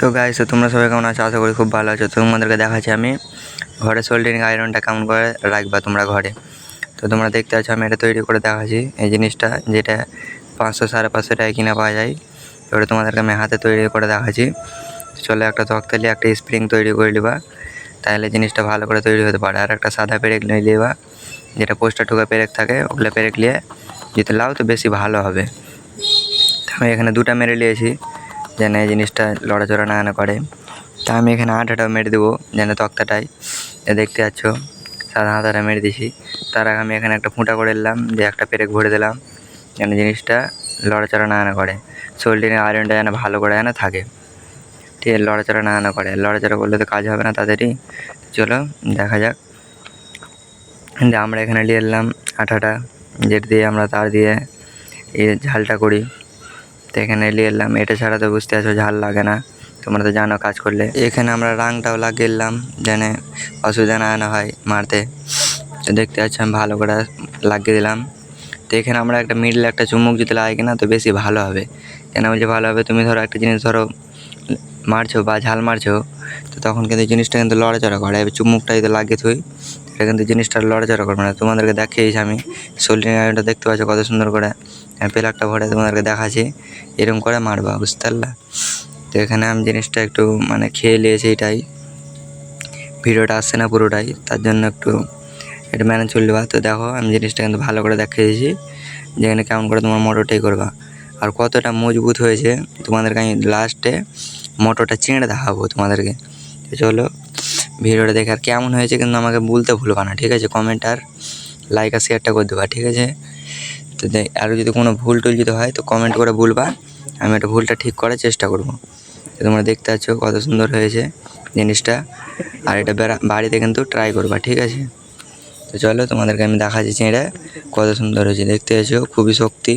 তো গাইস, তোমরা সবাই কেমন আছো? আশা করি খুব ভালো আছো। তোমাদেরকে দেখাচ্ছি আমি ঘরে সোল্ডারিং আয়রনটা কেমন করে রাখবা তোমরা ঘরে। তো তোমরা দেখতে পাচ্ছ আমি এটা তৈরি করে দেখাচ্ছি। এই জিনিসটা যেটা 500 550 টাকায় কিনা পাওয়া যায়, এবারে তোমাদেরকে আমি হাতে তৈরি করে দেখাচ্ছি। চলে একটা তক্তা নিয়ে একটা স্প্রিং তৈরি করে নিবা, তাহলে জিনিসটা ভালো করে তৈরি হতে পারে। আর একটা সাদা পেরেক নিয়ে নিবা, যেটা পোস্টার ঠোকা পেরেক থাকে, ওগুলো পেরেক নিয়ে যদি লাও তো বেশি ভালো হবে। আমি এখানে 2টা মেরে নিয়েছি যেন এই জিনিসটা লড়াচড়া না করে। তা আমি এখানে আঠাটাও মেরে দেবো যেন তক্তাটাই দেখতে পাচ্ছ সাদা হাতাটা মেরে দিছি। তার আগে আমি এখানে একটা ফুঁটা করে নিলাম, যে একটা পেরেক ভরে দিলাম যেন জিনিসটা লড়াচড়া না করে। সোল্ডারিং আয়রনটা যেন ভালো করে যেন থাকে, ঠিক আছে? লড়াচড়া না করে, লড়াচড়া করলে তো কাজ হবে না তাড়াতাড়ি। চলো দেখা যাক। যে আমরা এখানে নিয়ে এলাম আঠাটা, যেটা দিয়ে আমরা তার দিয়ে এই ঝালটা করি। তো এখানে নিয়ে এলাম, এটা ছাড়া তো বুঝতে পারছো ঝাল লাগে না, তোমরা তো জানো কাজ করলে। এখানে আমরা রাংটাও লাগিয়ে নিলাম যেন অসুবিধা না হয় মারতে। তো দেখতে পাচ্ছ আমি ভালো করে লাগিয়ে দিলাম। তো এখানে আমরা একটা মিডলে একটা চুমুক যদি লাগে কিনা তো বেশি ভালো হবে। কেন বলছে ভালো হবে? তুমি ধরো একটা জিনিস ধরো মারছো বা ঝাল মারছো, তো তখন কিন্তু জিনিসটা কিন্তু লড়াচড়া করে। এবার চুমুকটা যদি লাগিয়ে থুই, এটা কিন্তু জিনিসটা লড়াচড়া করবে না। তোমাদেরকে দেখিয়েছি আমি সোল্ডারিং আয়রনটা, দেখতে পাচ্ছ কত সুন্দর করে পেলাকটা ভরে তোমাদেরকে দেখাচ্ছি। এরকম করে মারবা, বুঝতে পারলা? তো এখানে আমি জিনিসটা একটু মানে খেয়ে নিয়েছি, এটাই ভিডিওটা আসছে না পুরোটাই, তার জন্য একটু এটা ম্যানেজ চলবা। তো দেখো আমি জিনিসটা কিন্তু ভালো করে দেখিয়েছি যেখানে কেমন করে তোমার মোটরটাই করবা আর কতটা মজবুত হয়েছে। তোমাদেরকে আমি লাস্টে মোটরটা চিঁড়ে দেখাবো তোমাদেরকে। তো চলো ভিডিওটা দেখে আর কেমন হয়েছে কিন্তু আমাকে বলতে ভুলবা না, ঠিক আছে? কমেন্ট আর লাইক আর শেয়ারটা করে দেবা, ঠিক আছে? তো আরও যদি কোনো ভুল টুল যদি হয় তো কমেন্ট করে বলবা, আমি একটা ভুলটা ঠিক করার চেষ্টা করবো। তো তোমরা দেখতে পাচ্ছ কত সুন্দর হয়েছে জিনিসটা, আর এটা বাড়িতে কিন্তু ট্রাই করবা, ঠিক আছে? তো চলো তোমাদেরকে আমি দেখাচ্ছি চিঁড়ে কত সুন্দর হয়েছে, দেখতে পাচ্ছ খুবই শক্তি।